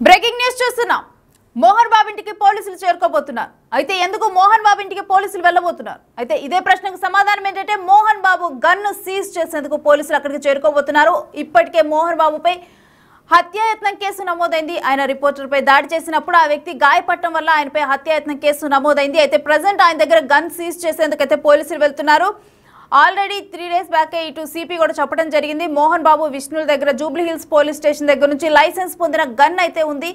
Breaking news చూస్తున్నాం. మోహన్ బాబు ఇంటికి పోలీసులు చేరుకోబోతున్నారు. అయితే ఎందుకు మోహన్ బాబు ఇంటికి పోలీసులు వెళ్ళబోతున్నారు? అయితే ఇదే ప్రశ్నకు సమాధానం ఏంటంటే మోహన్ బాబు గన్ను సీజ్ చేసేందుకు పోలీసులు అక్కడికి చేరుకోబోతున్నారు. ఇప్పటికే మోహన్ బాబుపై హత్యాయత్నం కేసు నమోదైంది. ఆయన రిపోర్టర్పై దాడి చేసినప్పుడు ఆ వ్యక్తి గాయపడటం వల్ల ఆయనపై హత్యాయత్నం కేసు నమోదైంది. అయితే ప్రజెంట్ ఆయన దగ్గర గన్ సీజ్ చేసేందుకు అయితే పోలీసులు వెళ్తున్నారు. ఆల్రెడీ 3 days బ్యాకే ఇటు సిపి కూడా చెప్పడం జరిగింది. మోహన్ బాబు విష్ణుల దగ్గర జూబ్లీ హిల్స్ పోలీస్ స్టేషన్ దగ్గర నుంచి లైసెన్స్ పొందిన గన్ అయితే ఉంది.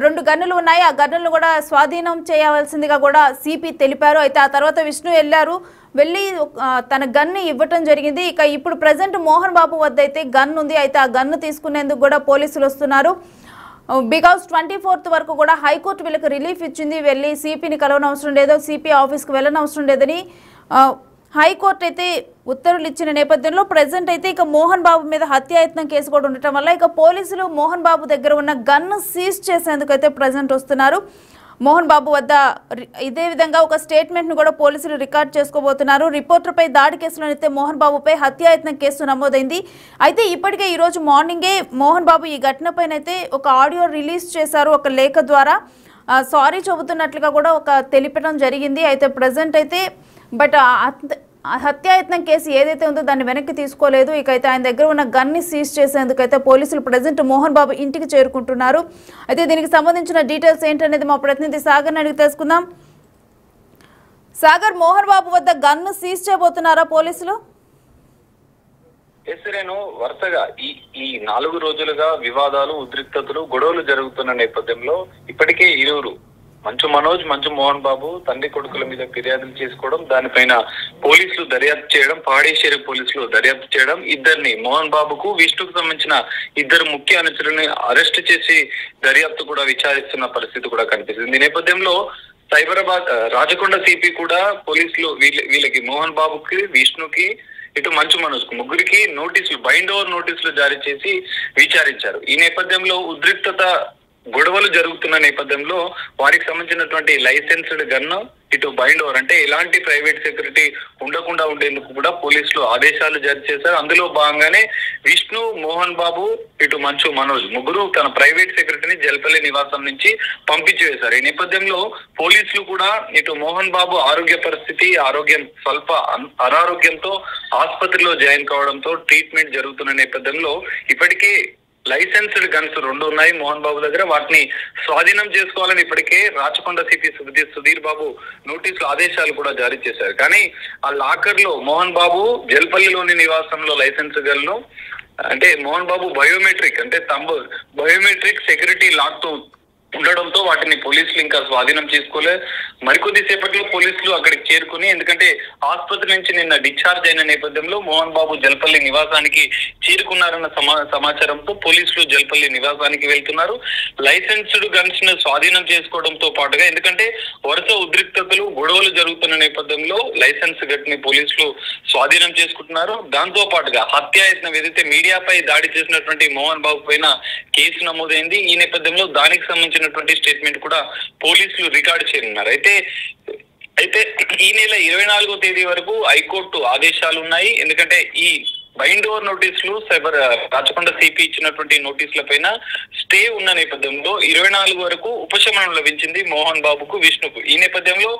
2 గన్నులు ఉన్నాయి. ఆ గన్నులను కూడా స్వాధీనం చేయవలసిందిగా కూడా సిపి తెలిపారు. అయితే ఆ తర్వాత విష్ణు వెళ్ళి తన గన్ను ఇవ్వటం జరిగింది. ఇక ఇప్పుడు ప్రజెంట్ మోహన్ బాబు వద్ద అయితే గన్ ఉంది. అయితే ఆ గన్ను తీసుకునేందుకు కూడా పోలీసులు వస్తున్నారు. బికాస్ 24th వరకు కూడా హైకోర్టు వీళ్ళకి రిలీఫ్ ఇచ్చింది. వెళ్ళి సిపిని కలవనవసరం లేదు, సిపి ఆఫీస్కి వెళ్ళనవసరం లేదని హైకోర్టు అయితే ఉత్తర్వులు ఇచ్చిన నేపథ్యంలో ప్రజెంట్ అయితే ఇక మోహన్ బాబు మీద హత్యాయత్నం కేసు కూడా ఉండటం వల్ల ఇక పోలీసులు మోహన్ బాబు దగ్గర ఉన్న గన్ను సీజ్ చేసేందుకు అయితే ప్రజెంట్ వస్తున్నారు. మోహన్ బాబు వద్ద ఇదే విధంగా ఒక స్టేట్మెంట్ను కూడా పోలీసులు రికార్డ్ చేసుకోబోతున్నారు. రిపోర్టర్పై దాడి కేసులో అయితే మోహన్ బాబుపై హత్యాయత్నం కేసు నమోదైంది. అయితే ఇప్పటికే ఈరోజు మార్నింగే మోహన్ బాబు ఈ ఘటనపైన అయితే ఒక ఆడియో రిలీజ్ చేశారు. ఒక లేఖ ద్వారా సారీ చెబుతున్నట్లుగా కూడా ఒక తెలిపడం జరిగింది. అయితే ప్రజెంట్ అయితే బట్ హత్యాయత్నం కేసు ఏదైతే ఉందో దాన్ని వెనక్కి తీసుకోలేదు. ఇకైతే ఆయన దగ్గర ఉన్న గన్ని సీజ్ చేసేందుకైతే పోలీసులు ప్రజెంట్ మోహన్ బాబు ఇంటికి చేరుకుంటున్నారు. అయితే దీనికి సంబంధించిన డీటెయిల్స్ ఏంటనేది మా ప్రతినిధి సాగర్ అడిగి తెలుసుకుందాం. సాగర్, మోహన్ బాబు వద్ద గన్ను సీజ్ చేయబోతున్నారా పోలీసులు? ఎస్రేను వరుసగా ఈ 4 రోజులుగా వివాదాలు, ఉద్రిక్తతలు, గొడవలు జరుగుతున్న నేపథ్యంలో ఇప్పటికే ఇరువురు మంచు మనోజ్, మంచు మోహన్ బాబు తండ్రి కొడుకుల మీద ఫిర్యాదులు చేసుకోవడం, దానిపైన పోలీసులు దర్యాప్తు చేయడం, పాడేశ్వరి పోలీసులు దర్యాప్తు చేయడం, ఇద్దరిని మోహన్ బాబుకు విష్ణుకు సంబంధించిన 2 ముఖ్య అనుచరులను అరెస్ట్ చేసి దర్యాప్తు కూడా విచారిస్తున్న పరిస్థితి కూడా కనిపిస్తుంది. ఈ నేపథ్యంలో సైబరాబాద్ రాజకొండ సిపి కూడా పోలీసులు వీళ్ళకి మోహన్ బాబుకి, విష్ణుకి, ఇటు మంచు మనోజ్ కు ముగ్గురికి నోటీసులు, బైండ్ ఓవర్ నోటీసులు జారీ చేసి విచారించారు. ఈ నేపథ్యంలో ఉద్రిక్తత, గొడవలు జరుగుతున్న నేపథ్యంలో వారికి సంబంధించినటువంటి లైసెన్స్డ్ గన్ను, ఇటు బైండ్ ఓవర్ అంటే ఎలాంటి ప్రైవేట్ సెక్యూరిటీ ఉండకుండా ఉండేందుకు కూడా పోలీసులు ఆదేశాలు జారీ చేశారు. అందులో భాగంగానే విష్ణు, మోహన్ బాబు, ఇటు మంచు మనోజ్ ముగ్గురు తన ప్రైవేట్ సెక్యూరిటీని జల్పల్లి నివాసం నుంచి పంపించి వేశారు. ఈ నేపథ్యంలో పోలీసులు కూడా ఇటు మోహన్ బాబు ఆరోగ్య పరిస్థితి, స్వల్ప అనారోగ్యంతో ఆసుపత్రిలో జాయిన్ కావడంతో ట్రీట్మెంట్ జరుగుతున్న నేపథ్యంలో ఇప్పటికే లైసెన్స్డ్ గన్స్ 2 ఉన్నాయి మోహన్ బాబు దగ్గర. వాటిని స్వాధీనం చేసుకోవాలని ఇప్పటికే రాచకొండ సిపి సుధీర్ బాబు నోటీసులు, ఆదేశాలు కూడా జారీ చేశారు. కానీ ఆ లాకర్ లో మోహన్ బాబు జల్పల్లిలోని నివాసంలో లైసెన్స్ గన్ను అంటే Mohan Babu biometric security lock తో ఉండడంతో వాటిని పోలీసులు ఇంకా స్వాధీనం చేసుకోలే. మరికొద్ది సేపట్లో పోలీసులు అక్కడికి చేరుకుని, ఎందుకంటే ఆసుపత్రి నుంచి నిన్న డిశ్చార్జ్ అయిన నేపథ్యంలో మోహన్ బాబు జల్పల్లి నివాసానికి చేరుకున్నారన్న సమాచారంతో పోలీసులు జల్పల్లి నివాసానికి వెళ్తున్నారు. లైసెన్స్డ్ గన్స్ ను స్వాధీనం చేసుకోవడంతో పాటుగా, ఎందుకంటే వరుస ఉద్రిక్తతలు, గొడవలు జరుగుతున్న నేపథ్యంలో లైసెన్స్ గట్ని పోలీసులు స్వాధీనం చేసుకుంటున్నారు. దాంతో పాటుగా హత్యాయత్నం ఏదైతే మీడియాపై దాడి చేసినటువంటి మోహన్ బాబు పైన కేసు నమోదైంది. ఈ నేపథ్యంలో దానికి సంబంధించిన స్టేట్మెంట్ కూడా పోలీసులు రికార్డు చేయనున్నారు. అయితే ఈ నెల 24వ తేదీ వరకు హైకోర్టు ఆదేశాలు ఉన్నాయి. ఎందుకంటే ఈ బైండ్ ఓవర్ నోటీసులు రాచకొండ సిపి ఇచ్చినటువంటి నోటీసుల పైన స్టే ఉన్న నేపథ్యంలో 24 వరకు ఉపశమనం లభించింది మోహన్ బాబుకు, విష్ణుకు. ఈ నేపథ్యంలో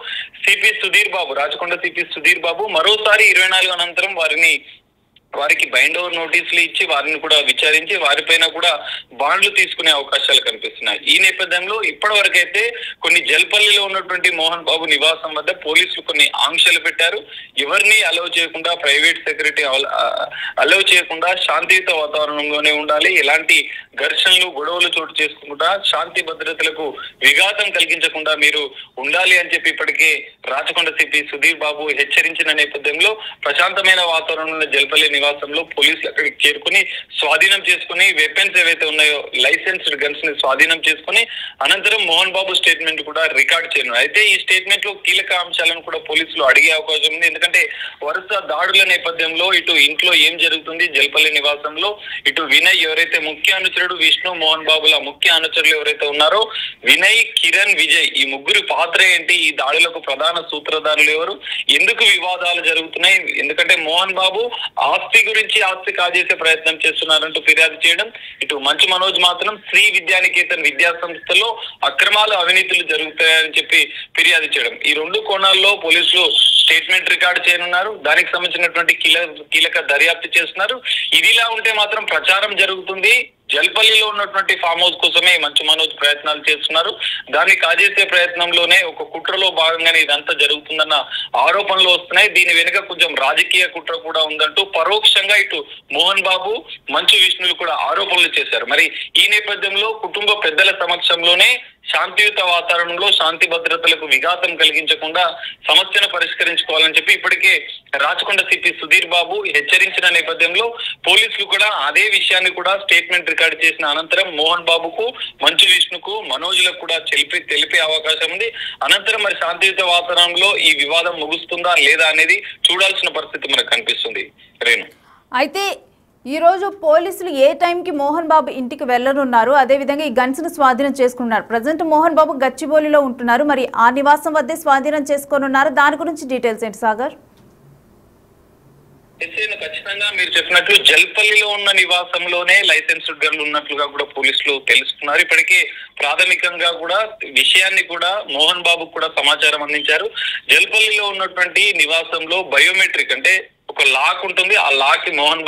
రాచకొండ సిపి సుధీర్ బాబు మరోసారి 24 అనంతరం వారికి బైండ్ ఓవర్ నోటీసులు ఇచ్చి వారిని కూడా విచారించి వారిపైన కూడా బాండ్లు తీసుకునే అవకాశాలు కనిపిస్తున్నాయి. ఈ నేపథ్యంలో ఇప్పటి వరకు అయితే కొన్ని జల్పల్లిలో ఉన్నటువంటి మోహన్ బాబు నివాసం వద్ద పోలీసులు కొన్ని ఆంక్షలు పెట్టారు. ఎవరిని అలౌ చేయకుండా, ప్రైవేట్ సెక్యూరిటీ అలౌ చేయకుండా శాంతియుత వాతావరణంలోనే ఉండాలి, ఎలాంటి ఘర్షణలు, గొడవలు చోటు చేసుకుంటా శాంతి భద్రతలకు విఘాతం కలిగించకుండా మీరు ఉండాలి అని చెప్పి ఇప్పటికే రాచకొండ సిపి సుధీర్ బాబు హెచ్చరించిన నేపథ్యంలో ప్రశాంతమైన వాతావరణంలో జల్పల్లి నివాసంలో పోలీసులు అక్కడికి చేరుకుని స్వాధీనం చేసుకుని వెపన్స్ ఏవైతే ఉన్నాయో లైసెన్స్డ్ గన్స్ ని స్వాధీనం చేసుకుని అనంతరం మోహన్ బాబు స్టేట్మెంట్ కూడా రికార్డ్ చేయను. అయితే ఈ స్టేట్మెంట్ లో కీలక అంశాలను కూడా పోలీసులు అడిగే అవకాశం ఉంది. ఎందుకంటే వరుస దాడుల నేపథ్యంలో ఇటు ఇంట్లో ఏం జరుగుతుంది, జల్పల్లి నివాసంలో ఇటు వినయ్ ఎవరైతే ముఖ్య అనుచరుడు, విష్ణు, మోహన్ బాబుల ముఖ్య అనుచరులు ఎవరైతే ఉన్నారో వినయ్, కిరణ్, విజయ్ ఈ ముగ్గురు పాత్ర ఏంటి, ఈ దాడులకు ప్రధాన సూత్రధారులు ఎవరు, ఎందుకు వివాదాలు జరుగుతున్నాయి, ఎందుకంటే మోహన్ బాబు ఆస్తి ఆస్తి కాజేసే ప్రయత్నం చేస్తున్నారంటూ ఫిర్యాదు చేయడం, ఇటు మంచు మనోజ్ మాత్రం శ్రీ విద్యానికేతన్ విద్యా సంస్థలో అక్రమాలు అవినీతులు జరుగుతాయని చెప్పి ఫిర్యాదు చేయడం, ఈ రెండు కోణాల్లో పోలీసులు స్టేట్మెంట్ రికార్డు చేయనున్నారు. దానికి సంబంధించినటువంటి కీలక దర్యాప్తు చేస్తున్నారు. ఇదిలా ఉంటే మాత్రం ప్రచారం జరుగుతుంది, జల్పల్లిలో ఉన్నటువంటి ఫామ్ హౌస్ కోసమే మంచు మనోజ్ ప్రయత్నాలు చేస్తున్నారు, దాన్ని కాజేసే ప్రయత్నంలోనే ఒక కుట్రలో భాగంగానే ఇదంతా జరుగుతుందన్న ఆరోపణలు వస్తున్నాయి. దీని వెనుక కొంచెం రాజకీయ కుట్ర కూడా ఉందంటూ పరోక్షంగా ఇటు మోహన్ బాబు, మంచు విష్ణులు కూడా ఆరోపణలు చేశారు. మరి ఈ నేపథ్యంలో కుటుంబ పెద్దల సమక్షంలోనే శాంతియుత వాతావరణంలో శాంతి భద్రతలకు విఘాతం కలిగించకుండా సమస్యను పరిష్కరించుకోవాలని చెప్పి ఇప్పటికే రాచకొండ సిపి సుధీర్ బాబు హెచ్చరించిన నేపథ్యంలో పోలీసులు కూడా అదే విషయాన్ని కూడా స్టేట్మెంట్ రికార్డు చేసిన అనంతరం మోహన్ బాబుకు, మంచు విష్ణుకు, మనోజ్లకు కూడా తెలిపే అవకాశం ఉంది. అనంతరం మరి శాంతియుత వాతావరణంలో ఈ వివాదం ముగుస్తుందా లేదా అనేది చూడాల్సిన పరిస్థితి మనకు కనిపిస్తుంది. రేణు, అయితే ఈ రోజు పోలీసులు ఏ టైంకి మోహన్ బాబు ఇంటికి వెళ్లనున్నారు, అదేవిధంగా ఈ గన్స్ ను స్వాధీనం చేసుకున్నారు. ప్రజెంట్ మోహన్ బాబు గచ్చిబౌలిలో ఉంటున్నారు, మరి ఆ నివాసం వద్దే స్వాధీనం చేసుకోనున్నారు. దాని గురించి డీటెయిల్స్ ఏంటి సాగర్? ఖచ్చితంగా మీరు చెప్పినట్లు జల్పల్లిలో ఉన్న నివాసంలోనే లైసెన్స్డ్ గన్లు ఉన్నట్లుగా కూడా పోలీసులు తెలుసుకున్నారు. ఇప్పటికే ప్రాథమికంగా కూడా విషయాన్ని కూడా మోహన్ బాబు కూడా సమాచారం అందించారు. జల్పల్లిలో ఉన్నటువంటి నివాసంలో బయోమెట్రిక్ అంటే ఒక లాక్ ఉంటుంది, ఆ లాక్ కి మోహన్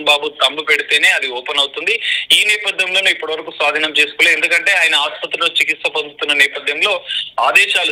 బాబు తంబు పెడితేనే అది ఓపెన్ అవుతుంది. ఈ నేపథ్యంలోనే ఇప్పటి వరకు స్వాధీనం చేసుకోలేదు, ఎందుకంటే ఆయన ఆసుపత్రిలో చికిత్స పొందుతున్న నేపథ్యంలో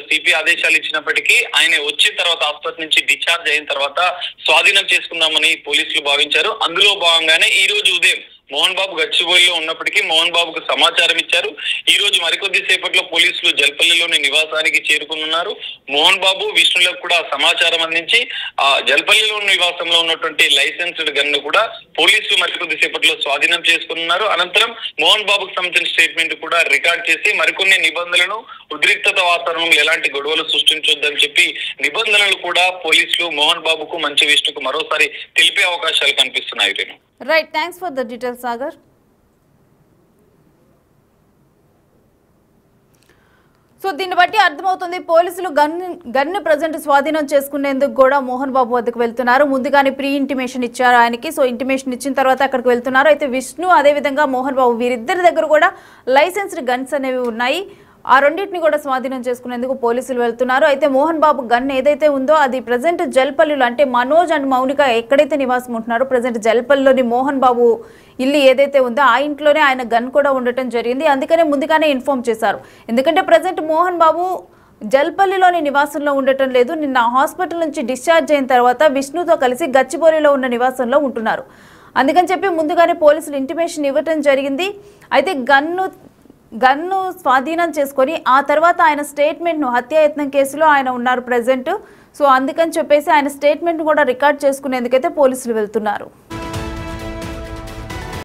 సిపి ఆదేశాలు ఇచ్చినప్పటికీ ఆయన వచ్చిన తర్వాత ఆసుపత్రి నుంచి డిశ్చార్జ్ అయిన తర్వాత స్వాధీనం చేసుకుందామని పోలీసులు భావించారు. అందులో భాగంగానే ఈ రోజు ఉదయం మోహన్ బాబు గచ్చిబౌలిలో ఉన్నప్పటికీ మోహన్ బాబుకు సమాచారం ఇచ్చారు. ఈ రోజు మరికొద్ది సేపట్లో పోలీసులు జల్పల్లిలోని నివాసానికి చేరుకున్నారు. మోహన్ బాబు, విష్ణులకు కూడా సమాచారం అందించి ఆ జల్పల్లిలో నివాసంలో ఉన్నటువంటి లైసెన్స్డ్ గన్ను కూడా పోలీసులు మరికొద్ది సేపట్లో స్వాధీనం చేసుకున్నారు. అనంతరం మోహన్ బాబుకు సంబంధించిన స్టేట్మెంట్ కూడా రికార్డ్ చేసి మరికొన్ని నిబంధనలను, ఉద్రిక్తత వాతావరణంలో ఎలాంటి గొడవలు సృష్టించొద్దని చెప్పి నిబంధనలు కూడా పోలీసులు మోహన్ బాబుకు, మంచు విష్ణుకు మరోసారి తెలిపే అవకాశాలు కనిపిస్తున్నాయి. Right, thanks for the details Sagar. So దీన్ని బట్టి అర్థమవుతుంది పోలీసులు గన్ను ప్రజెంట్ స్వాధీనం చేసుకునేందుకు కూడా మోహన్ బాబు వద్దకు వెళ్తున్నారు. ముందుగానే ప్రీ ఇంటిమేషన్ ఇచ్చారు ఆయనకి. సో ఇంటిమేషన్ ఇచ్చిన తర్వాత అక్కడికి వెళ్తున్నారు. అయితే విష్ణు అదేవిధంగా మోహన్ బాబు వీరిద్దరి దగ్గర కూడా లైసెన్స్డ్ గన్స్ అనేవి ఉన్నాయి. ఆ రెండింటిని కూడా స్వాధీనం చేసుకునేందుకు పోలీసులు వెళ్తున్నారు. అయితే మోహన్ బాబు గన్ ఏదైతే ఉందో అది ప్రజెంట్ జల్పల్లిలో, అంటే మనోజ్ అండ్ మౌనిక ఎక్కడైతే నివాసం ఉంటున్నారో ప్రజెంట్ జల్పల్లిలోని మోహన్ బాబు ఇల్లు ఏదైతే ఉందో ఆ ఇంట్లోనే ఆయన గన్ కూడా ఉండటం జరిగింది. అందుకనే ముందుగానే ఇన్ఫార్మ్ చేశారు. ఎందుకంటే ప్రజెంట్ మోహన్ బాబు జల్పల్లిలోని నివాసంలో ఉండటం లేదు. నిన్న హాస్పిటల్ నుంచి డిశ్చార్జ్ అయిన తర్వాత విష్ణుతో కలిసి గచ్చిబౌలిలో ఉన్న నివాసంలో ఉంటున్నారు. అందుకని చెప్పి ముందుగానే పోలీసులు ఇంటిమేషన్ ఇవ్వటం జరిగింది. అయితే గన్ను స్వాధీనం చేసుకొని ఆ తర్వాత ఆయన స్టేట్మెంట్ను, హత్యాయత్నం కేసులో ఆయన ఉన్నారు ప్రజెంట్. సో అందుకని చెప్పేసి ఆయన స్టేట్మెంట్ కూడా రికార్డ్ చేసుకునేందుకైతే పోలీసులు వెళ్తున్నారు.